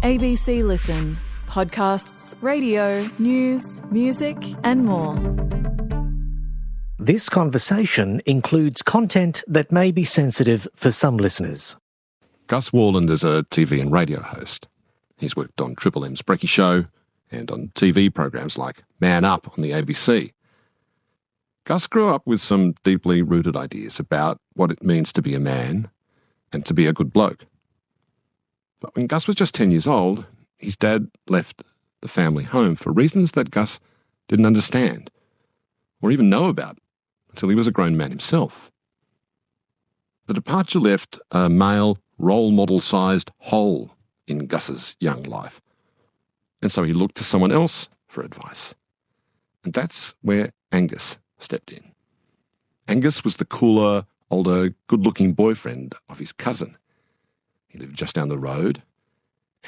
ABC Listen. Podcasts, radio, news, music and more. This conversation includes content that may be sensitive for some listeners. Gus Worland is a TV and radio host. He's worked on Triple M's Brekkie Show and on TV programs like Man Up on the ABC. Gus grew up with some deeply rooted ideas about what it means to be a man and to be a good bloke. But when Gus was just 10 years old, his dad left the family home for reasons that Gus didn't understand or even know about until he was a grown man himself. The departure left a male role model-sized hole in Gus's young life. And so he looked to someone else for advice. And that's where Angus stepped in. Angus was the cooler, older, good-looking boyfriend of his cousin. He lived just down the road,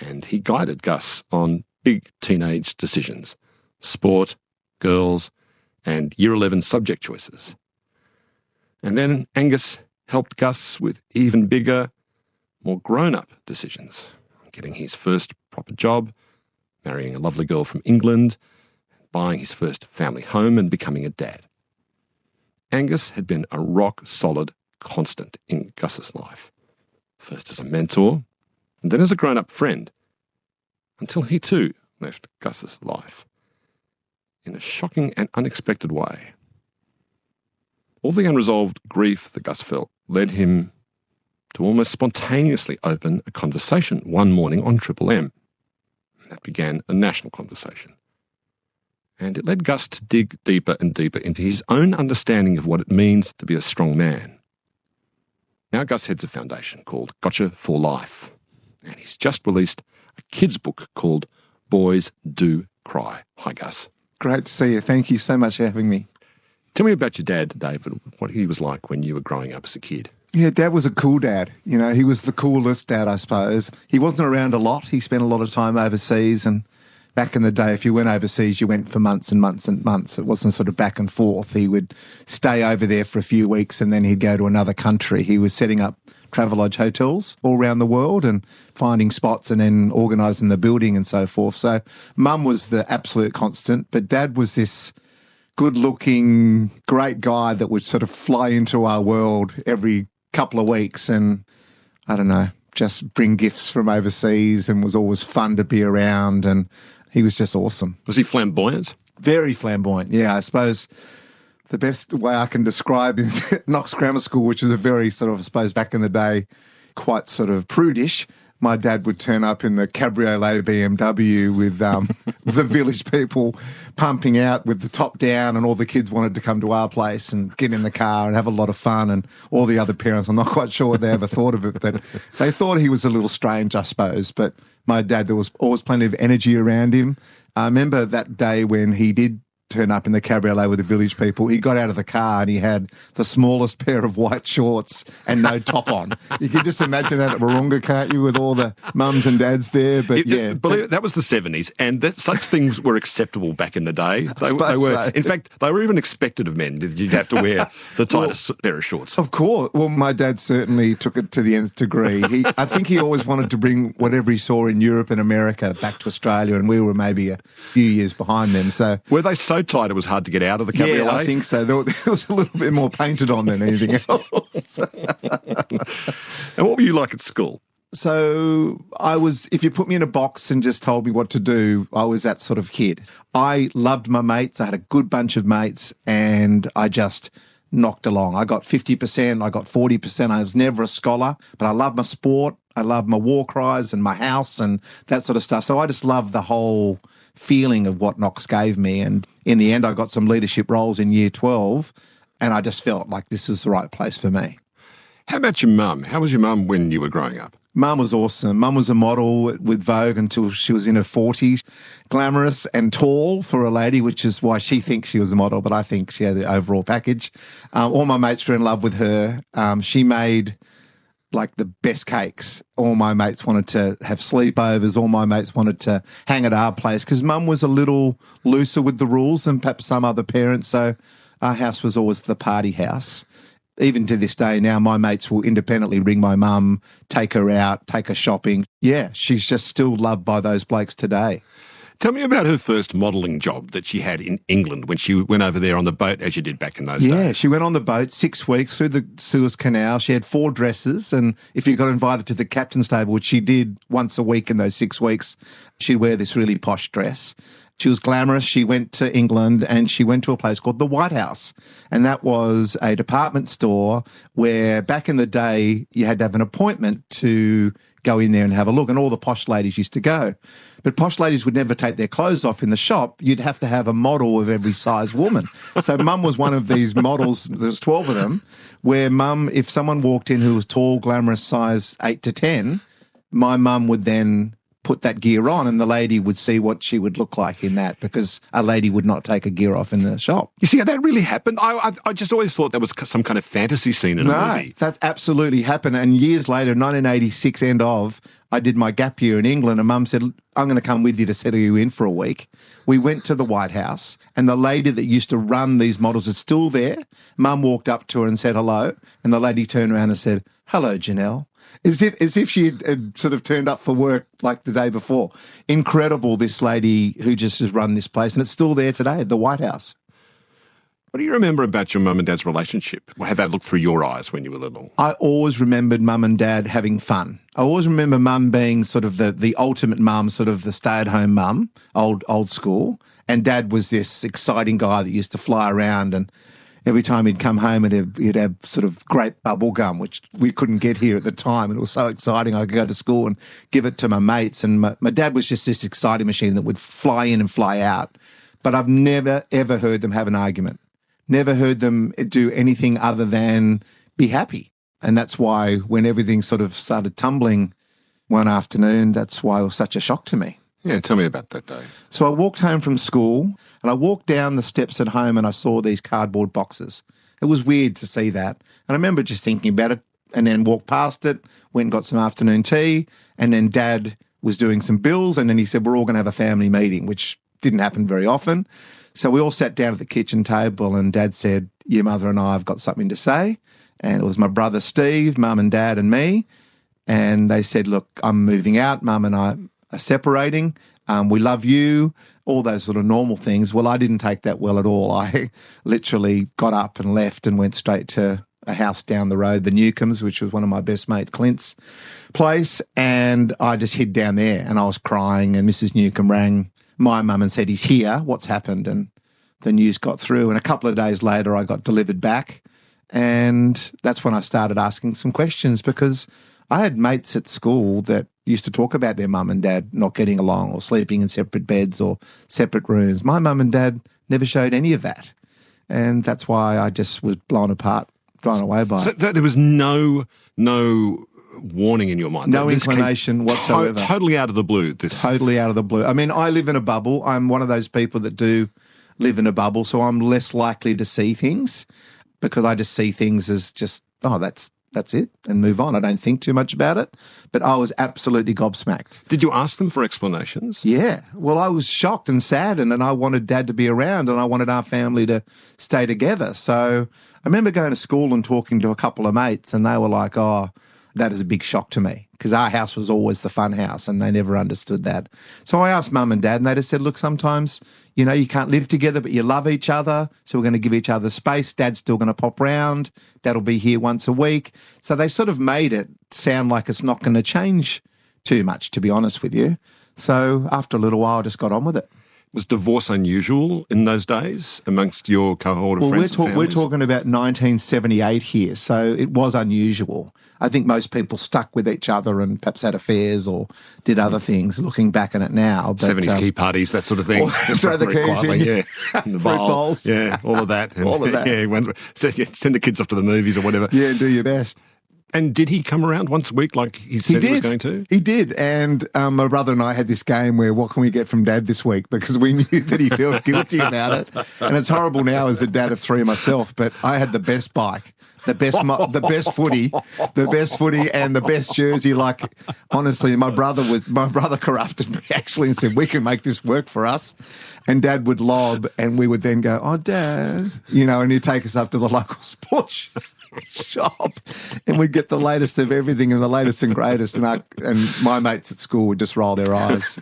and he guided Gus on big teenage decisions, sport, girls, and Year 11 subject choices. And then Angus helped Gus with even bigger, more grown-up decisions, getting his first proper job, marrying a lovely girl from England, buying his first family home and becoming a dad. Angus had been a rock-solid constant in Gus's life, first as a mentor and then as a grown-up friend, until he too left Gus's life in a shocking and unexpected way. All the unresolved grief that Gus felt led him to almost spontaneously open a conversation one morning on Triple M. That began a national conversation. And it led Gus to dig deeper and deeper into his own understanding of what it means to be a strong man. Now Gus heads a foundation called Gotcha for Life, and he's just released a kids' book called Boys Do Cry. Hi, Gus. Great to see you. Thank you so much for having me. Tell me about your dad, David, what he was like when you were growing up as a kid. Yeah, Dad was a cool dad. You know, he was the coolest dad, I suppose. He wasn't around a lot. He spent a lot of time overseas, and back in the day, if you went overseas, you went for months and months and months. It wasn't sort of back and forth. He would stay over there for a few weeks and then he'd go to another country. He was setting up Travelodge hotels all around the world and finding spots and then organising the building and so forth. So Mum was the absolute constant, but Dad was this good-looking, great guy that would sort of fly into our world every couple of weeks and, I don't know, just bring gifts from overseas and was always fun to be around, and he was just awesome. Was he flamboyant? Very flamboyant, yeah. I suppose the best way I can describe is at Knox Grammar School, which was a very sort of, I suppose, back in the day, quite sort of prudish. My dad would turn up in the cabriolet BMW with the village people pumping out with the top down, and all the kids wanted to come to our place and get in the car and have a lot of fun, and all the other parents, I'm not quite sure what they ever thought of it, but they thought he was a little strange, I suppose. But my dad, there was always plenty of energy around him. I remember that day when he did turn up in the cabriolet with the village people. He got out of the car and he had the smallest pair of white shorts and no top on. You can just imagine that at Warunga, can't you, with all the mums and dads there? But yeah. Believe it, that was the 70s, and such things were acceptable back in the day. They were. So. In fact, they were even expected of men. You'd have to wear the tightest pair of shorts. Of course. Well, my dad certainly took it to the nth degree. I think he always wanted to bring whatever he saw in Europe and America back to Australia, and we were maybe a few years behind them. So were they so tight it was hard to get out of the cabriolet? Yeah, I think so. There was a little bit more painted on than anything else. And what were you like at school? So I was, if you put me in a box and just told me what to do, I was that sort of kid. I loved my mates. I had a good bunch of mates and I just knocked along. I got 50%, I got 40%. I was never a scholar, but I loved my sport. I loved my war cries and my house and that sort of stuff. So I just loved the whole feeling of what Knox gave me. And in the end, I got some leadership roles in year 12 and I just felt like this was the right place for me. How about your mum? How was your mum when you were growing up? Mum was awesome. Mum was a model with Vogue until she was in her 40s. Glamorous and tall for a lady, which is why she thinks she was a model, but I think she had the overall package. All my mates were in love with her. She made like the best cakes. All my mates wanted to have sleepovers. All my mates wanted to hang at our place because Mum was a little looser with the rules than perhaps some other parents. So our house was always the party house. Even to this day now, my mates will independently ring my mum, take her out, take her shopping. Yeah, she's just still loved by those blokes today. Tell me about her first modelling job that she had in England when she went over there on the boat, as you did back in those days. Yeah, she went on the boat 6 weeks through the Suez Canal. She had 4 dresses, and if you got invited to the captain's table, which she did once a week in those 6 weeks, she'd wear this really posh dress. She was glamorous. She went to England and she went to a place called the White House. And that was a department store where back in the day you had to have an appointment to go in there and have a look. And all the posh ladies used to go. But posh ladies would never take their clothes off in the shop. You'd have to have a model of every size woman. So Mum was one of these models, there's 12 of them, where Mum, if someone walked in who was tall, glamorous, size 8 to 10, my mum would then put that gear on and the lady would see what she would look like in that, because a lady would not take a gear off in the shop. You see how that really happened? I just always thought that was some kind of fantasy scene in a movie. No, that absolutely happened. And years later, 1986 end of, I did my gap year in England and Mum said, I'm going to come with you to settle you in for a week. We went to the White House and the lady that used to run these models is still there. Mum walked up to her and said hello, and the lady turned around and said, hello, Janelle. As if she had sort of turned up for work like the day before. Incredible, this lady who just has run this place, and it's still there today at the White House. What do you remember about your mum and dad's relationship? How that looked through your eyes when you were little? I always remembered Mum and Dad having fun. I always remember Mum being sort of the ultimate mum, sort of the stay-at-home mum, old school, and Dad was this exciting guy that used to fly around, and every time he'd come home, he'd have sort of grape bubble gum, which we couldn't get here at the time. And it was so exciting. I could go to school and give it to my mates. And my dad was just this exciting machine that would fly in and fly out. But I've never, ever heard them have an argument. Never heard them do anything other than be happy. And that's why when everything sort of started tumbling one afternoon, that's why it was such a shock to me. Yeah, tell me about that day. So I walked home from school and I walked down the steps at home and I saw these cardboard boxes. It was weird to see that. And I remember just thinking about it and then walked past it, went and got some afternoon tea, and then Dad was doing some bills and then he said, we're all going to have a family meeting, which didn't happen very often. So we all sat down at the kitchen table and Dad said, your mother and I have got something to say. And it was my brother Steve, Mum and Dad and me. And they said, look, I'm moving out. Mum and I are separating. We love you, all those sort of normal things. Well, I didn't take that well at all. I literally got up and left and went straight to a house down the road, the Newcombs, which was one of my best mate Clint's place. And I just hid down there and I was crying, and Mrs. Newcomb rang my mum and said, he's here, what's happened? And the news got through. And a couple of days later, I got delivered back. And that's when I started asking some questions, because I had mates at school that used to talk about their mum and dad not getting along or sleeping in separate beds or separate rooms. My mum and dad never showed any of that. And that's why I just was blown away by it. So there was no warning in your mind? No inclination whatsoever. Totally out of the blue? Totally out of the blue. I mean, I live in a bubble. I'm one of those people that do live in a bubble, so I'm less likely to see things because I just see things as just, that's it, and move on. I don't think too much about it. But I was absolutely gobsmacked. Did you ask them for explanations? Yeah. Well, I was shocked and saddened, and I wanted Dad to be around, and I wanted our family to stay together. So I remember going to school and talking to a couple of mates, and they were like, oh, that is a big shock to me, because our house was always the fun house, and they never understood that. So I asked Mum and Dad, and they just said, look, sometimes, you can't live together, but you love each other, so we're going to give each other space. Dad's still going to pop round. Dad'll be here once a week. So they sort of made it sound like it's not going to change too much, to be honest with you. So after a little while, I just got on with it. Was divorce unusual in those days amongst your cohort of friends and families? We're talking about 1978 here, so it was unusual. I think most people stuck with each other and perhaps had affairs or did other things, looking back on it now. But, 70s key parties, that sort of thing. Throw the keys in. Yeah. In the Fruit bowl. bowls. Yeah, all of that. All of that. Yeah, send the kids off to the movies or whatever. Yeah, do your best. And did he come around once a week like he said he was going to? He did. And my brother and I had this game where, what can we get from Dad this week? Because we knew that he felt guilty about it. And it's horrible now as a dad of three myself, but I had the best bike, the best footy, and the best jersey. Like, honestly, my brother corrupted me actually and said, we can make this work for us. And Dad would lob and we would then go, oh, Dad, and he'd take us up to the local sports shop, and we'd get the latest of everything and the latest and greatest. And my mates at school would just roll their eyes.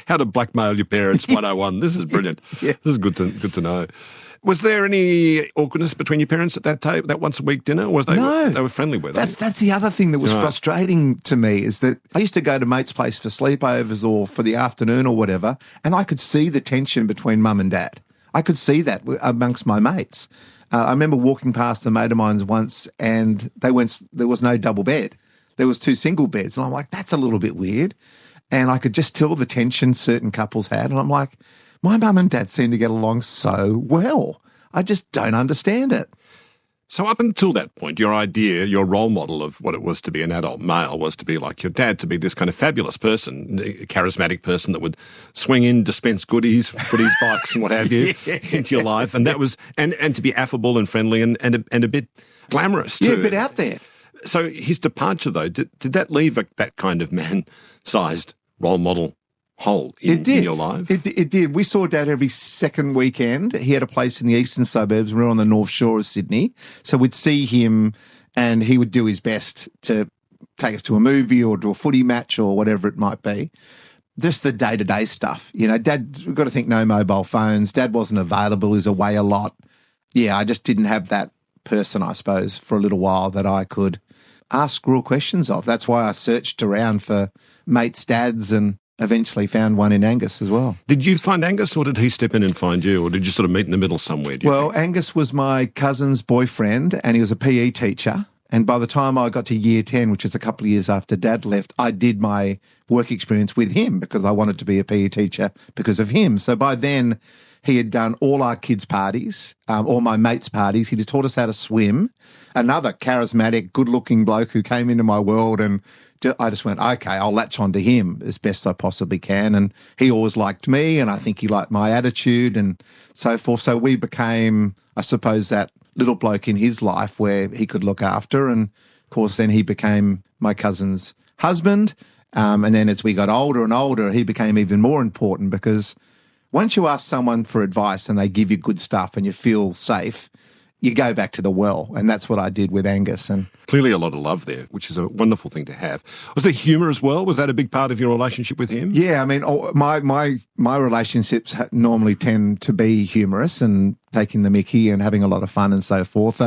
How to blackmail your parents 101. This is brilliant. Yeah. This is good to know. Was there any awkwardness between your parents at that once a week dinner? Or they were friendly with it? That's the other thing that was Right. frustrating to me is that I used to go to mates' place for sleepovers or for the afternoon or whatever, and I could see the tension between mum and dad. I could see that amongst my mates. I remember walking past a mate of mine's once, and there was no double bed. There was 2 single beds, and I'm like, that's a little bit weird. And I could just tell the tension certain couples had, and I'm like, my mum and dad seem to get along so well. I just don't understand it. So up until that point, your role model of what it was to be an adult male was to be like your dad, to be this kind of fabulous person, a charismatic person that would swing in, dispense goodies, footies, bikes and what have you into your life. And that was, and to be affable and friendly and a bit glamorous too. Yeah, a bit out there. So his departure though, did that leave that kind of man-sized role model hole in your life? It did. We saw Dad every second weekend. He had a place in the eastern suburbs. We were on the North Shore of Sydney. So we'd see him and he would do his best to take us to a movie or to a footy match or whatever it might be. Just the day-to-day stuff. You know, Dad, we've got to think no mobile phones. Dad wasn't available. He was away a lot. Yeah, I just didn't have that person, I suppose, for a little while that I could ask real questions of. That's why I searched around for mates' dads and eventually found one in Angus as well. Did you find Angus or did he step in and find you, or did you sort of meet in the middle somewhere? Well, Angus was my cousin's boyfriend and he was a PE teacher. And by the time I got to year 10, which is a couple of years after Dad left, I did my work experience with him because I wanted to be a PE teacher because of him. So by then, he had done all our kids' parties, all my mates' parties. He'd taught us how to swim. Another charismatic, good-looking bloke who came into my world, and I just went, okay, I'll latch on to him as best I possibly can. And he always liked me, and I think he liked my attitude and so forth. So we became, I suppose, that little bloke in his life where he could look after. And, of course, then he became my cousin's husband. And then as we got older and older, he became even more important because once you ask someone for advice and they give you good stuff and you feel safe, you go back to the well. And that's what I did with Angus. And clearly a lot of love there, which is a wonderful thing to have. Was there humour as well? Was that a big part of your relationship with him? Yeah, I mean, my relationships normally tend to be humorous and taking the mickey and having a lot of fun and so forth.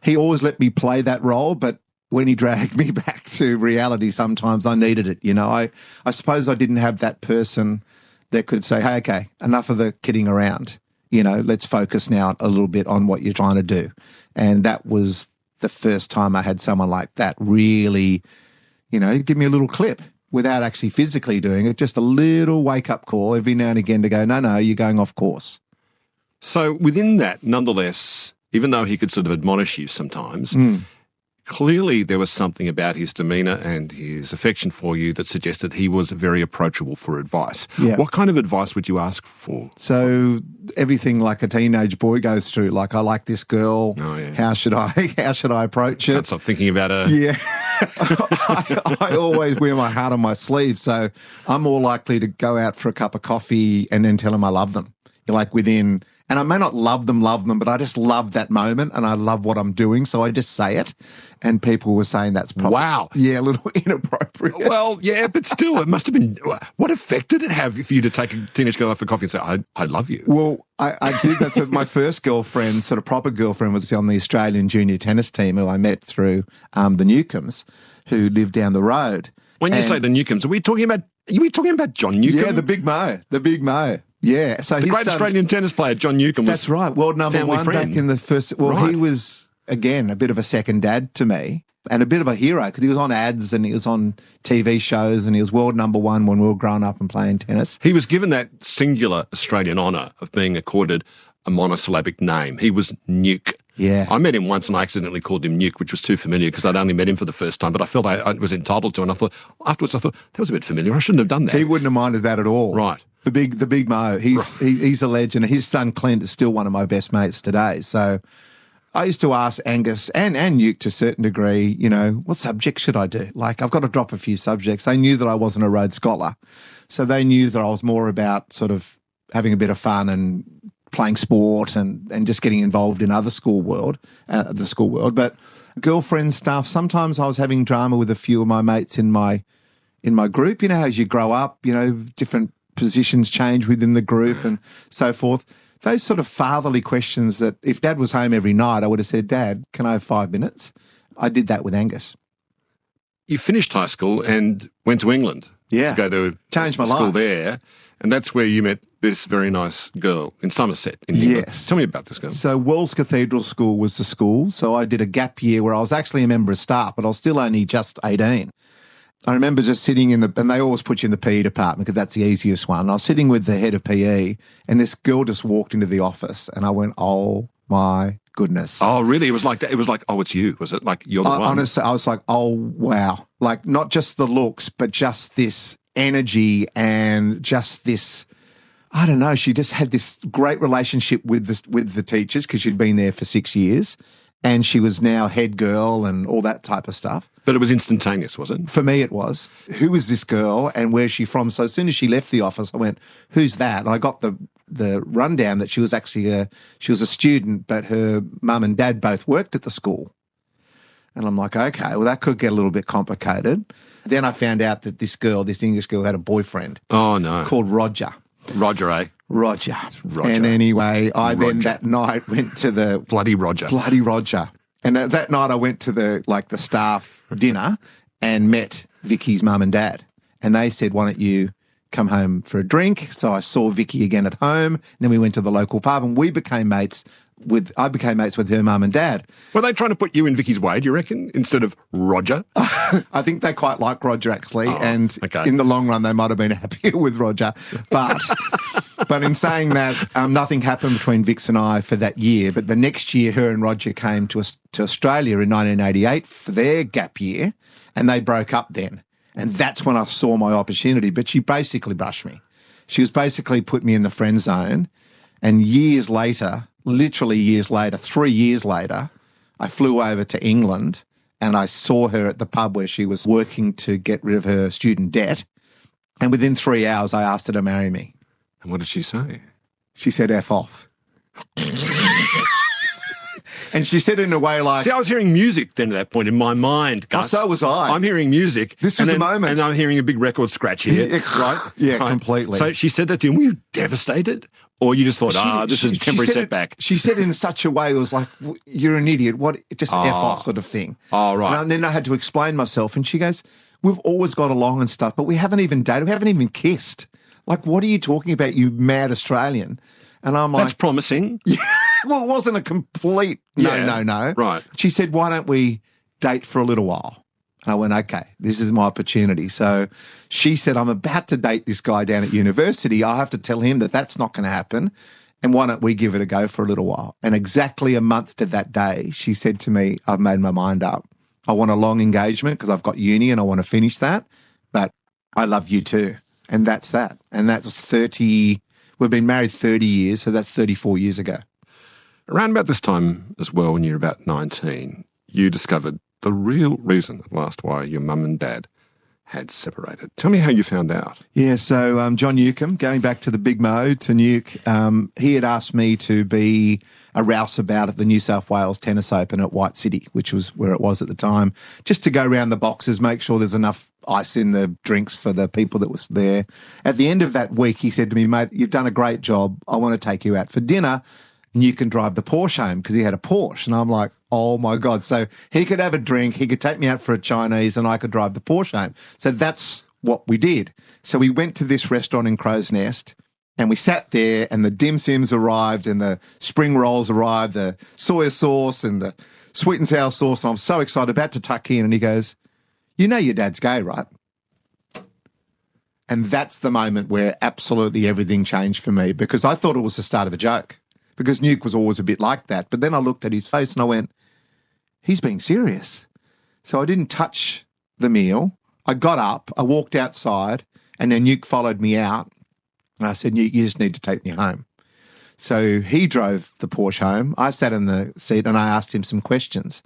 He always let me play that role, but when he dragged me back to reality, sometimes I needed it. You know, I suppose I didn't have that person that could say, hey, okay, enough of the kidding around. You know, let's focus now a little bit on what you're trying to do. And that was the first time I had someone like that really, you know, give me a little clip without actually physically doing it, just a little wake-up call every now and again to go, no, you're going off course. So within that, nonetheless, even though he could sort of admonish you sometimes, clearly there was something about his demeanour and his affection for you that suggested he was very approachable for advice. Yeah. What kind of advice would you ask for? So everything like a teenage boy goes through, like, I like this girl. Oh, yeah. How should I approach it? Can't stop thinking about her. Yeah. I always wear my heart on my sleeve, so I'm more likely to go out for a cup of coffee and then tell them I love them. Like within, and I may not love them, but I just love that moment and I love what I'm doing, so I just say it. And people were saying that's probably, wow, yeah, a little inappropriate. Well, yeah, but still, it must have been, what effect did it have for you to take a teenage girl out for coffee and say, I love you? Well, I did that. So my first girlfriend, sort of proper girlfriend, was on the Australian junior tennis team who I met through the Newcombs, who lived down the road. When you say the Newcombs, are we talking about John Newcomb? Yeah, the Big Mo. Yeah. So the great Australian tennis player, John Newcomb, was that's right, world number one friend. back in the first. Well, right. He was, again, a bit of a second dad to me and a bit of a hero because he was on ads and he was on TV shows and he was world number one when we were growing up and playing tennis. He was given that singular Australian honour of being accorded a monosyllabic name. He was Nuke. Yeah. I met him once and I accidentally called him Nuke, which was too familiar because I'd only met him for the first time, but I felt I was entitled to, and I thought, afterwards, that was a bit familiar. I shouldn't have done that. He wouldn't have minded that at all. Right. The big Mo. He's a legend. His son Clint is still one of my best mates today. So I used to ask Angus and Nuke to a certain degree, you know, what subject should I do? Like, I've got to drop a few subjects. They knew that I wasn't a Rhodes Scholar. So they knew that I was more about sort of having a bit of fun and playing sport and just getting involved in other the school world. But girlfriend stuff, sometimes I was having drama with a few of my mates in my group. You know, as you grow up, you know, different positions change within the group and so forth. Those sort of fatherly questions that if Dad was home every night, I would have said, Dad, can I have 5 minutes? I did that with Angus. You finished high school and went to England to go to changed my school life there, and that's where you met this very nice girl in Somerset in England. Yes. Tell me about this girl. So Wells Cathedral School was the school. So I did a gap year where I was actually a member of staff, but I was still only just 18. I remember just sitting and they always put you in the PE department because that's the easiest one. I was sitting with the head of PE and this girl just walked into the office and I went, oh my goodness. Oh, really? It was like that. It was like, oh, it's you. Was it like you're the one? Honestly, I was like, oh, wow. Like not just the looks, but just this energy and just this, I don't know, she just had this great relationship with the teachers because she'd been there for 6 years and she was now head girl and all that type of stuff. But it was instantaneous, was it? For me, it was. Who is this girl and where's she from? So as soon as she left the office, I went, who's that? And I got the rundown that she was actually she was a student, but her mum and dad both worked at the school. And I'm like, okay, well, that could get a little bit complicated. Then I found out that this English girl, had a boyfriend. Oh, no. Called Roger. Roger, eh? Roger. And anyway, I then that night went to the... Bloody Roger. And that night I went to the staff dinner and met Vicky's mum and dad. And they said, why don't you come home for a drink? So I saw Vicky again at home. And then we went to the local pub and we became mates I became mates with her mum and dad. Were they trying to put you in Vicky's way, do you reckon, instead of Roger? I think they quite like Roger, actually. In the long run, they might have been happier with Roger. But in saying that, nothing happened between Vix and I for that year. But the next year, her and Roger came to Australia in 1988 for their gap year, and they broke up then. And that's when I saw my opportunity. But she basically brushed me. She was basically put me in the friend zone. And years later, literally years later, 3 years later, I flew over to England and I saw her at the pub where she was working to get rid of her student debt. And within 3 hours, I asked her to marry me. And what did she say? She said, F off. And she said it in a way like... See, I was hearing music then at that point in my mind, Gus. So was I. I'm hearing music. This was the moment. And I'm hearing a big record scratch here, right? Yeah, right. Completely. So she said that to you. Were you devastated? Or you just thought, this is a temporary setback? She said it in such a way, it was like, you're an idiot. What? Just F off sort of thing. Oh, right. And then I had to explain myself. And she goes, we've always got along and stuff, but we haven't even dated. We haven't even kissed. Like, what are you talking about, you mad Australian? And I'm like... That's promising. Yeah. Well, it wasn't a complete no. Right. She said, why don't we date for a little while? And I went, okay, this is my opportunity. So she said, I'm about to date this guy down at university. I'll have to tell him that that's not going to happen. And why don't we give it a go for a little while? And exactly a month to that day, she said to me, I've made my mind up. I want a long engagement because I've got uni and I want to finish that. But I love you too. And that's that. And that was we've been married 30 years, so that's 34 years ago. Around about this time as well, when you were about 19, you discovered the real reason at last why your mum and dad had separated. Tell me how you found out. Yeah, so John Newcomb, going back to the Big Mo, to Nuke, he had asked me to be a rouseabout at the New South Wales Tennis Open at White City, which was where it was at the time, just to go around the boxes, make sure there's enough ice in the drinks for the people that was there. At the end of that week, he said to me, mate, you've done a great job. I want to take you out for dinner. And you can drive the Porsche home, because he had a Porsche. And I'm like, oh my God. So he could have a drink, he could take me out for a Chinese, and I could drive the Porsche home. So that's what we did. So we went to this restaurant in Crow's Nest and we sat there, and the dim sims arrived and the spring rolls arrived, the soy sauce and the sweet and sour sauce. And I'm so excited, about to tuck in. And he goes, you know your dad's gay, right? And that's the moment where absolutely everything changed for me, because I thought it was the start of a joke. Because Nuke was always a bit like that. But then I looked at his face and I went, he's being serious. So I didn't touch the meal. I got up, I walked outside, and then Nuke followed me out. And I said, Nuke, you just need to take me home. So he drove the Porsche home. I sat in the seat and I asked him some questions.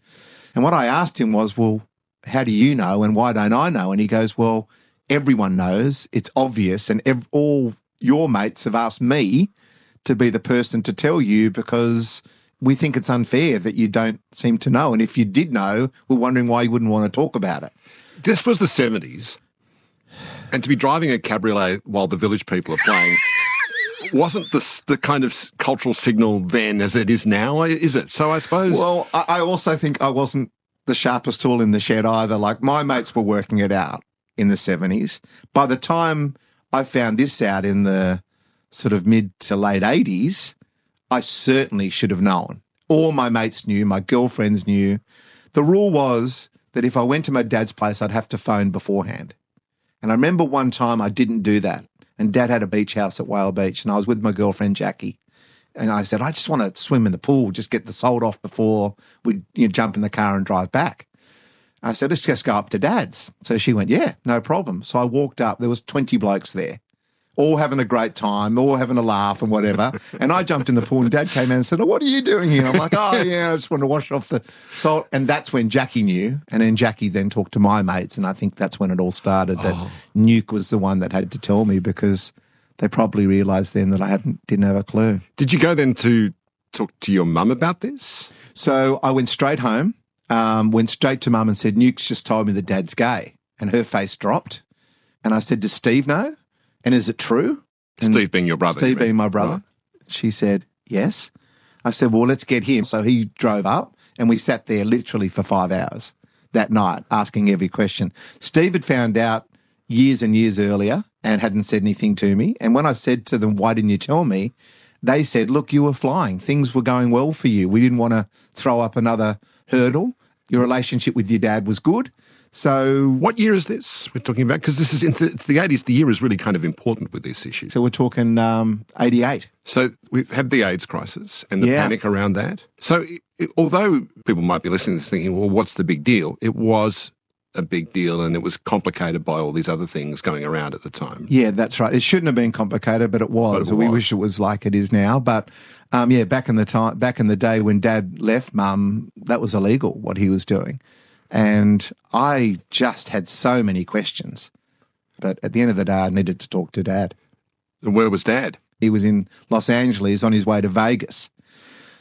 And what I asked him was, well, how do you know and why don't I know? And he goes, well, everyone knows. It's obvious. And all your mates have asked me to be the person to tell you because we think it's unfair that you don't seem to know. And if you did know, we're wondering why you wouldn't want to talk about it. This was the 70s, and to be driving a cabriolet while the village people are playing wasn't the kind of cultural signal then as it is now, is it? So I suppose... Well, I also think I wasn't the sharpest tool in the shed either. Like, my mates were working it out in the 70s. By the time I found this out in the sort of mid to late 80s, I certainly should have known. All my mates knew, my girlfriends knew. The rule was that if I went to my dad's place, I'd have to phone beforehand. And I remember one time I didn't do that. And Dad had a beach house at Whale Beach, and I was with my girlfriend, Jackie. And I said, I just want to swim in the pool, just get the salt off before we jump in the car and drive back. I said, let's just go up to Dad's. So she went, yeah, no problem. So I walked up. There was 20 blokes there, all having a great time, all having a laugh and whatever. And I jumped in the pool, and Dad came in and said, oh, what are you doing here? I'm like, oh, yeah, I just want to wash off the salt. And that's when Jackie knew. And then Jackie then talked to my mates, and I think that's when it all started, that Nuke was the one that had to tell me, because they probably realised then that I didn't have a clue. Did you go then to talk to your mum about this? So I went straight home, went straight to Mum and said, Nuke's just told me that Dad's gay. And her face dropped. And I said, does Steve know? And is it true? And Steve being your brother. Steve being my brother. Right. She said, yes. I said, well, let's get him. So he drove up, and we sat there literally for 5 hours that night asking every question. Steve had found out years and years earlier and hadn't said anything to me. And when I said to them, why didn't you tell me? They said, look, you were flying. Things were going well for you. We didn't want to throw up another hurdle. Your relationship with your dad was good. So what year is this we're talking about? Because this is into the 80s. The year is really kind of important with this issue. So we're talking 88. So we've had the AIDS crisis and the panic around that. So although people might be listening to this thinking, well, what's the big deal? It was a big deal, and it was complicated by all these other things going around at the time. Yeah, that's right. It shouldn't have been complicated, but it was. We wish it was like it is now. But back in the day when Dad left Mum, that was illegal, what he was doing. And I just had so many questions. But at the end of the day, I needed to talk to Dad. And where was Dad? He was in Los Angeles on his way to Vegas.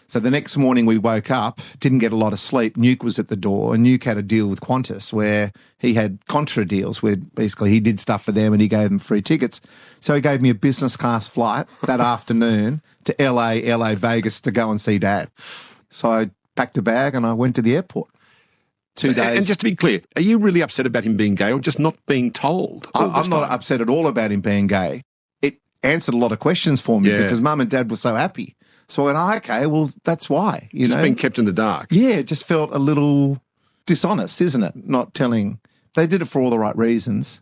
So the next morning we woke up, didn't get a lot of sleep. Nuke was at the door, and Nuke had a deal with Qantas where he had contra deals where basically he did stuff for them and he gave them free tickets. So he gave me a business class flight that afternoon to LA, Vegas to go and see Dad. So I packed a bag and I went to the airport. 2 days. And just to be clear, are you really upset about him being gay or just not being told? I'm not upset at all about him being gay. It answered a lot of questions for me because Mum and Dad were so happy. So I went, okay, well, that's why. Just being kept in the dark. Yeah, it just felt a little dishonest, isn't it? Not telling. They did it for all the right reasons,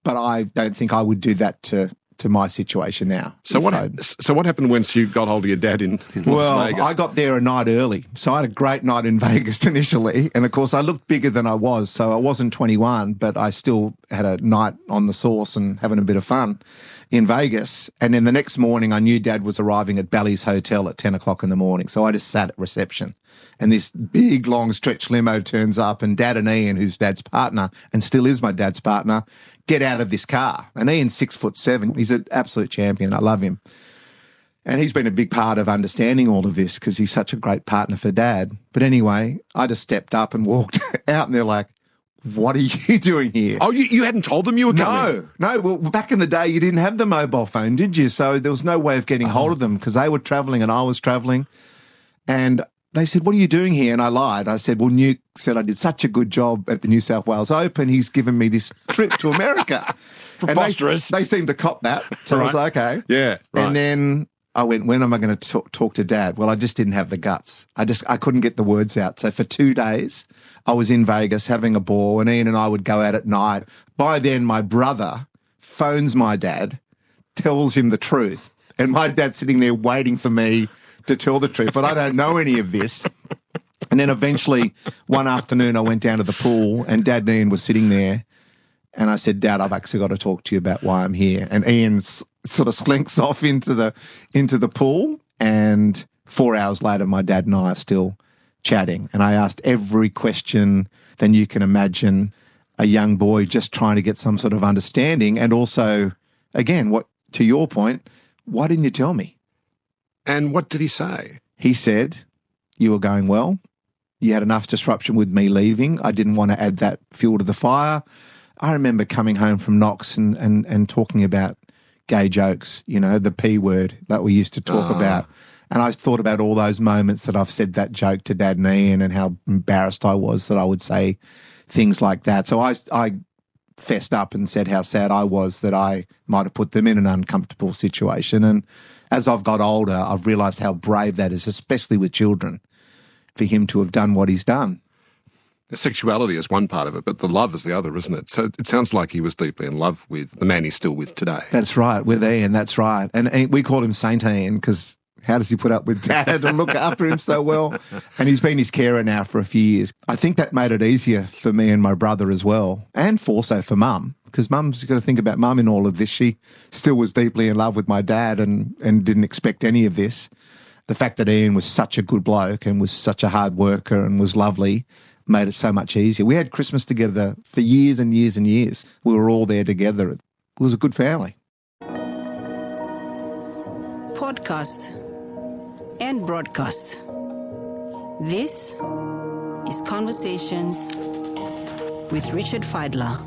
but I don't think I would do that to my situation now. So what happened once you got hold of your dad in Las Vegas? I got there a night early. So I had a great night in Vegas initially. And, of course, I looked bigger than I was. So I wasn't 21, but I still had a night on the sauce and having a bit of fun in Vegas. And then the next morning, I knew Dad was arriving at Bally's Hotel at 10 o'clock in the morning. So I just sat at reception. And this big, long stretch limo turns up, and Dad and Ian, who's Dad's partner and still is my dad's partner, get out of this car. And Ian's 6'7". He's an absolute champion. I love him. And he's been a big part of understanding all of this because he's such a great partner for Dad. But anyway, I just stepped up and walked out, and they're like, what are you doing here? Oh, you hadn't told them you were coming? No. Well, back in the day, you didn't have the mobile phone, did you? So there was no way of getting hold of them because they were travelling and I was travelling. And they said, what are you doing here? And I lied. I said, well, Nuke said I did such a good job at the New South Wales Open. He's given me this trip to America. Preposterous. And they seemed to cop that. So I was like, okay. Yeah, right. And then I went, when am I going to talk to Dad? Well, I just didn't have the guts. I couldn't get the words out. So for 2 days, I was in Vegas having a ball, and Ian and I would go out at night. By then, my brother phones my dad, tells him the truth, and my dad's sitting there waiting for me to tell the truth, but I don't know any of this. And then eventually, one afternoon, I went down to the pool, and Dad and Ian were sitting there, and I said, Dad, I've actually got to talk to you about why I'm here. And Ian sort of slinks off into the pool, and 4 hours later, my dad and I are still chatting. And I asked every question that you can imagine a young boy just trying to get some sort of understanding. And also, again, what to your point, why didn't you tell me? And what did he say? He said, "You were going well. You had enough disruption with me leaving. I didn't want to add that fuel to the fire." I remember coming home from Knox and talking about gay jokes, you know, the P word that we used to talk about. And I thought about all those moments that I've said that joke to Dad and Ian and how embarrassed I was that I would say things like that. So I fessed up and said how sad I was that I might have put them in an uncomfortable situation. And as I've got older, I've realised how brave that is, especially with children, for him to have done what he's done. The sexuality is one part of it, but the love is the other, isn't it? So it sounds like he was deeply in love with the man he's still with today. That's right, with Ian, that's right. And we call him Saint Ian because how does he put up with Dad and look after him so well? And he's been his carer now for a few years. I think that made it easier for me and my brother as well, and also for Mum, because Mum's got to think about Mum in all of this. She still was deeply in love with my dad and didn't expect any of this. The fact that Ian was such a good bloke and was such a hard worker and was lovely made it so much easier. We had Christmas together for years and years and years. We were all there together. It was a good family. Podcast and broadcast. This is Conversations with Richard Feidler.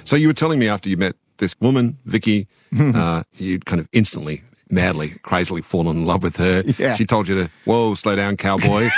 So you were telling me after you met this woman, Vicky, you'd kind of instantly, madly, crazily fallen in love with her. Yeah. She told you to, whoa, slow down, cowboy.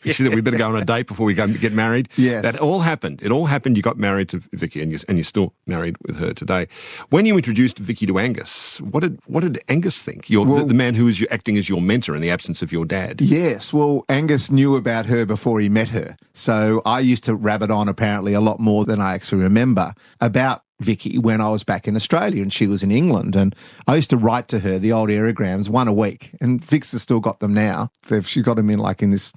She said we better go on a date before we go and get married. Yes. That all happened. It all happened. You got married to Vicky, and you're still married with her today. When you introduced Vicky to Angus, what did Angus think? The man who was acting as your mentor in the absence of your dad. Yes. Well, Angus knew about her before he met her. So I used to rabbit on apparently a lot more than I actually remember about Vicky when I was back in Australia and she was in England. And I used to write to her the old aerograms one a week. And Vix has still got them now. She's got them in this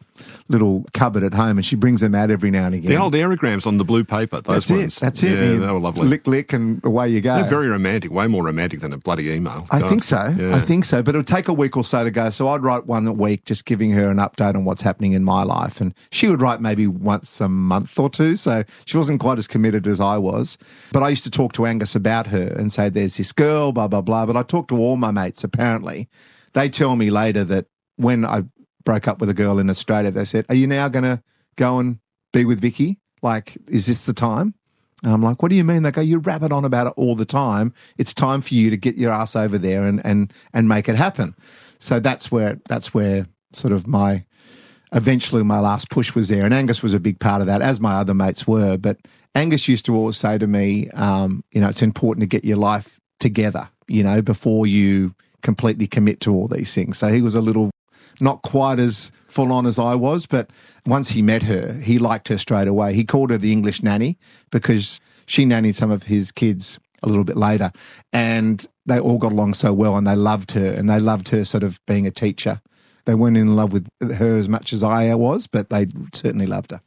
little cupboard at home and she brings them out every now and again. The old aerograms on the blue paper, those ones. That's it. Yeah, they were lovely. Lick, lick, and away you go. They're very romantic, way more romantic than a bloody email. I think so. Yeah. I think so. But it would take a week or so to go. So I'd write one a week just giving her an update on what's happening in my life. And she would write maybe once a month or two. So she wasn't quite as committed as I was. But I used to talk to Angus about her and say, there's this girl, blah, blah, blah. But I talked to all my mates, apparently. They tell me later that when I broke up with a girl in Australia, they said, are you now going to go and be with Vicky? Like, is this the time? And I'm like, what do you mean? They go, you rabbit on about it all the time. It's time for you to get your ass over there and make it happen. So that's where sort of eventually my last push was there. And Angus was a big part of that, as my other mates were. But Angus used to always say to me, it's important to get your life together, before you completely commit to all these things. So he was a little, not quite as full on as I was, but once he met her, he liked her straight away. He called her the English nanny because she nannied some of his kids a little bit later, and they all got along so well, and they loved her, and they loved her sort of being a teacher. They weren't in love with her as much as I was, but they certainly loved her.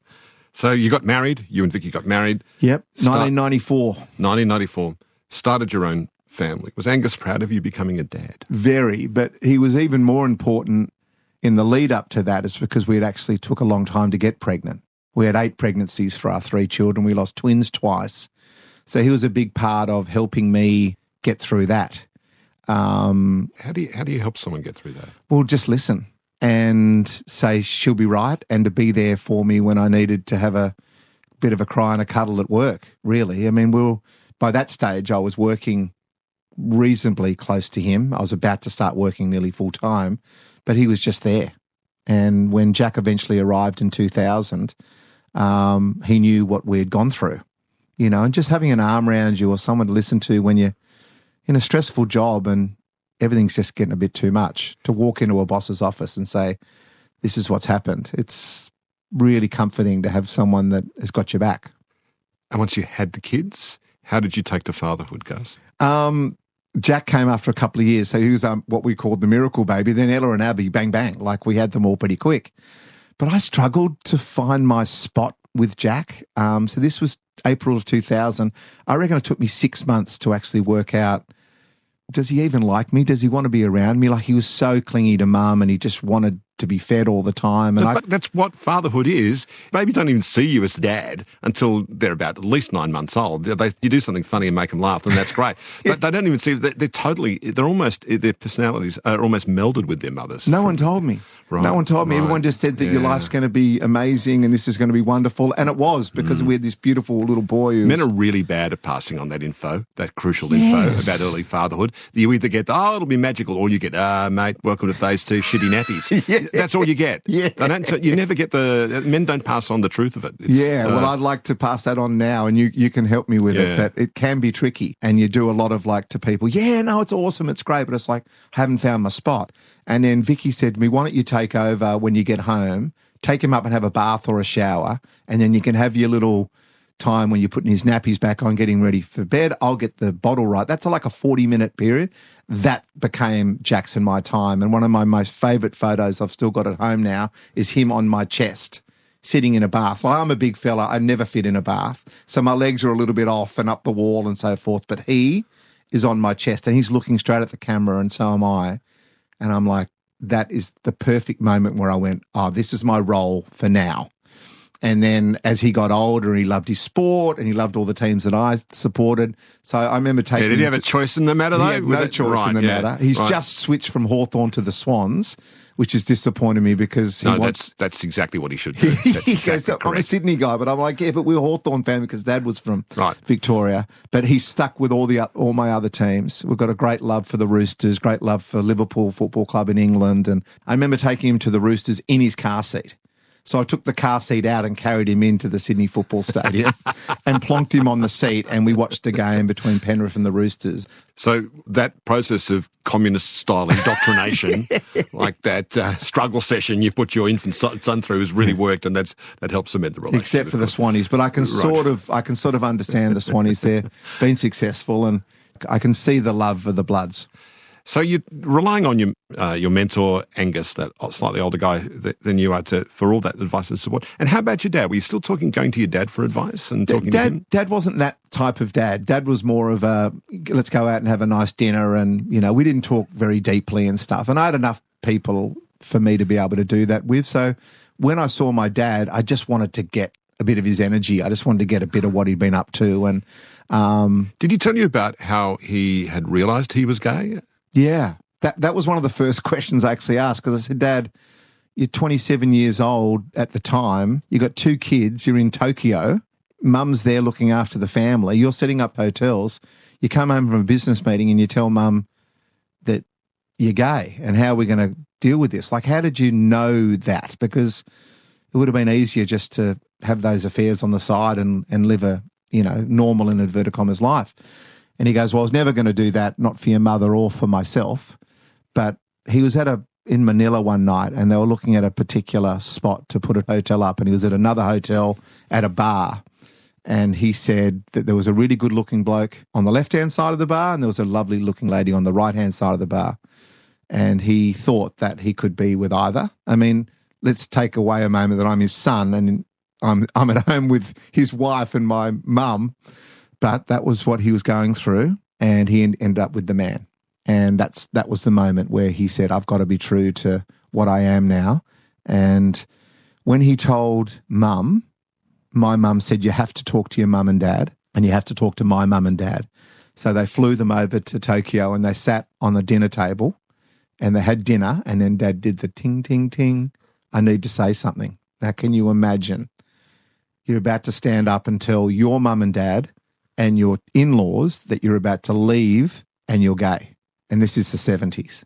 So you got married, you and Vicky got married. Yep, 1994. 1994. Started your own family. Was Angus proud of you becoming a dad? Very, but he was even more important in the lead up to that. It's because we had actually took a long time to get pregnant. We had 8 pregnancies for our 3 children. We lost twins twice. So he was a big part of helping me get through that. How do you help someone get through that? Well, just listen and say she'll be right, and to be there for me when I needed to have a bit of a cry and a cuddle at work, really. I mean, by that stage, I was working reasonably close to him. I was about to start working nearly full time, but he was just there. And when Jack eventually arrived in 2000, he knew what we had gone through, and just having an arm around you or someone to listen to when you're in a stressful job and everything's just getting a bit too much, to walk into a boss's office and say, this is what's happened. It's really comforting to have someone that has got your back. And once you had the kids, how did you take to fatherhood, Gus? Jack came after a couple of years, so he was what we called the miracle baby. Then Ella and Abby, bang, bang, like we had them all pretty quick. But I struggled to find my spot with Jack. So this was April of 2000. I reckon it took me 6 months to actually work out, does he even like me? Does he want to be around me? Like, he was so clingy to Mum and he just wanted to be fed all the time. And But that's what fatherhood is. Babies don't even see you as dad until they're about at least 9 months old. You do something funny and make them laugh, and that's great. But they don't even see, their personalities are almost melded with their mothers. No one told me. Right, no one told me. right. Everyone just said that your life's going to be amazing and this is going to be wonderful. And it was, because we had this beautiful little boy who Men are really bad at passing on that info, that crucial info about early fatherhood. You either get, it'll be magical, or you get, mate, welcome to phase 2, shitty nappies. That's all you get. Yeah. You never get men don't pass on the truth of it. Well, I'd like to pass that on now, and you can help me with it, that it can be tricky. And you do a lot of to people, it's awesome, it's great, but it's like, I haven't found my spot. And then Vicky said to me, why don't you take over when you get home, take him up and have a bath or a shower, and then you can have your little time when you're putting his nappies back on, getting ready for bed. I'll get the bottle right. That's like a 40-minute period. That became Jackson my time. And one of my most favourite photos I've still got at home now is him on my chest, sitting in a bath. Well, I'm a big fella. I never fit in a bath. So my legs are a little bit off and up the wall and so forth. But he is on my chest and he's looking straight at the camera, and so am I. And I'm like, that is the perfect moment where I went, this is my role for now. And then as he got older, he loved his sport and he loved all the teams that I supported. So I remember taking did he have a choice in the matter, though? He had no choice in the matter. He's just switched from Hawthorn to the Swans, which has disappointed me because that's exactly what he should do. He goes, I'm a Sydney guy, but I'm like, but we're a Hawthorn fan because Dad was from Victoria. But he's stuck with all my other teams. We've got a great love for the Roosters, great love for Liverpool Football Club in England. And I remember taking him to the Roosters in his car seat. So I took the car seat out and carried him into the Sydney Football Stadium and plonked him on the seat, and we watched a game between Penrith and the Roosters. So that process of communist-style indoctrination, like that struggle session you put your infant son through, has really worked, and that helps cement the relationship. Except for the Swannies, but I can sort of understand the Swannies. They've been successful, and I can see the love for the Bloods. So you're relying on your mentor, Angus, that slightly older guy than you are, for all that advice and support. And how about your dad? Were you still going to your dad for advice and talking to him? Dad wasn't that type of dad. Dad was more of a, let's go out and have a nice dinner, and, we didn't talk very deeply and stuff. And I had enough people for me to be able to do that with. So when I saw my dad, I just wanted to get a bit of his energy. I just wanted to get a bit of what he'd been up to. And did he tell you about how he had realised he was gay? Yeah, that was one of the first questions I actually asked, because I said, Dad, you're 27 years old at the time, you got 2 kids, you're in Tokyo, Mum's there looking after the family, you're setting up hotels, you come home from a business meeting and you tell Mum that you're gay, and how are we going to deal with this? Like, how did you know that? Because it would have been easier just to have those affairs on the side and live a, normal, in inverted commas, life. And he goes, well, I was never going to do that, not for your mother or for myself. But he was in Manila one night, and they were looking at a particular spot to put a hotel up, and he was at another hotel at a bar. And he said that there was a really good-looking bloke on the left-hand side of the bar, and there was a lovely-looking lady on the right-hand side of the bar. And he thought that he could be with either. I mean, let's take away a moment that I'm his son, and I'm at home with his wife and my mum. But that was what he was going through, and he ended up with the man. And that was the moment where he said, I've got to be true to what I am now. And when he told Mum, my mum said, you have to talk to your mum and dad, and you have to talk to my mum and dad. So they flew them over to Tokyo, and they sat on the dinner table, and they had dinner, and then Dad did the ting, ting, ting. I need to say something. Now, can you imagine? You're about to stand up and tell your mum and dad and your in-laws that you're about to leave and you're gay. And this is the 70s.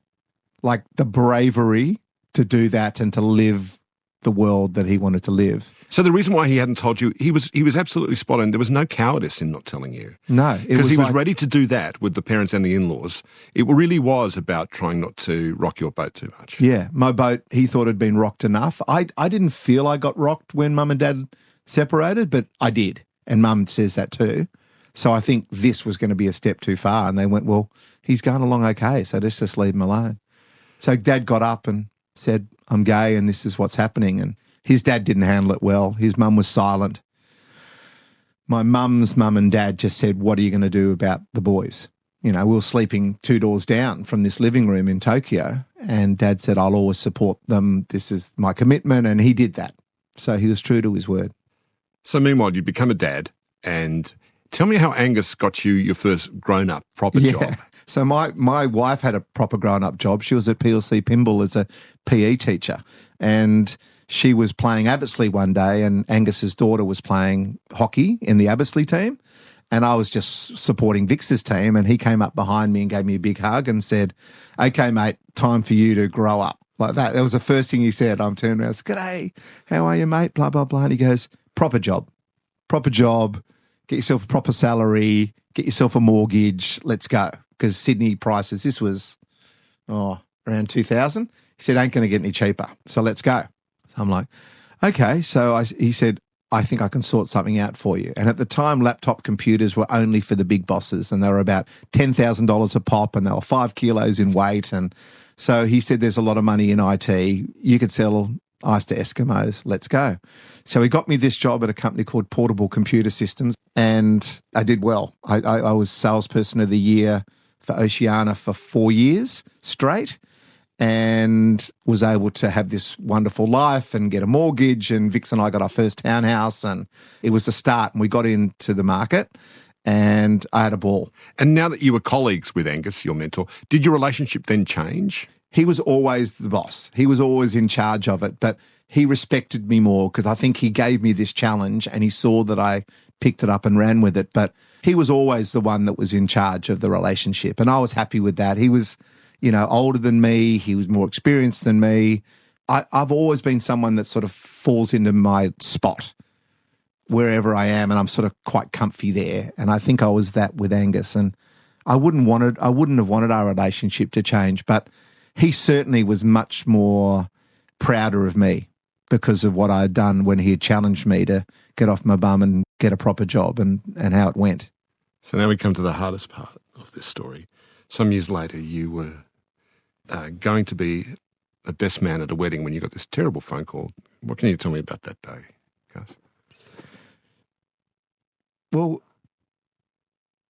Like, the bravery to do that and to live the world that he wanted to live. So the reason why he hadn't told you, he was absolutely spot on. There was no cowardice in not telling you. No. Because he was ready to do that with the parents and the in-laws. It really was about trying not to rock your boat too much. Yeah. My boat, he thought, had been rocked enough. I didn't feel I got rocked when Mum and Dad separated, but I did. And Mum says that too. So I think this was going to be a step too far. And they went, well, he's going along okay, so let's just leave him alone. So Dad got up and said, I'm gay and this is what's happening. And his dad didn't handle it well. His mum was silent. My mum's mum and dad just said, what are you going to do about the boys? we were sleeping 2 doors down from this living room in Tokyo, and Dad said, I'll always support them. This is my commitment, and he did that. So he was true to his word. So meanwhile, you become a dad, and tell me how Angus got you your first grown-up proper job. So my wife had a proper grown-up job. She was at PLC Pymble as a PE teacher, and she was playing Abbotsleigh one day, and Angus's daughter was playing hockey in the Abbotsleigh team, and I was just supporting Vix's team, and he came up behind me and gave me a big hug and said, okay, mate, time for you to grow up. Like that. That was the first thing he said. I'm turning around, I said, g'day, how are you, mate? Blah, blah, blah. And he goes, proper job, get yourself a proper salary, get yourself a mortgage, let's go. Because Sydney prices, this was around 2000. He said, ain't going to get any cheaper, so let's go. So I'm like, okay. So he said, I think I can sort something out for you. And at the time, laptop computers were only for the big bosses, and they were about $10,000 a pop, and they were 5 kilos in weight. And so he said, there's a lot of money in IT. You could sell ice to Eskimos. Let's go. So he got me this job at a company called Portable Computer Systems, and I did well. I was salesperson of the year for Oceania for 4 years straight, and was able to have this wonderful life and get a mortgage, and Vix and I got our first townhouse, and it was the start, and we got into the market, and I had a ball. And now that you were colleagues with Angus, your mentor, did your relationship then change? He was always the boss. He was always in charge of it, but he respected me more because I think he gave me this challenge and he saw that I picked it up and ran with it. But he was always the one that was in charge of the relationship, and I was happy with that. He was, older than me. He was more experienced than me. I've always been someone that sort of falls into my spot wherever I am, and I'm sort of quite comfy there. And I think I was that with Angus, and I wouldn't have wanted our relationship to change, but he certainly was much more prouder of me because of what I had done when he had challenged me to get off my bum and get a proper job, and how it went. So now we come to the hardest part of this story. Some years later, you were going to be the best man at a wedding when you got this terrible phone call. What can you tell me about that day, Gus? Well,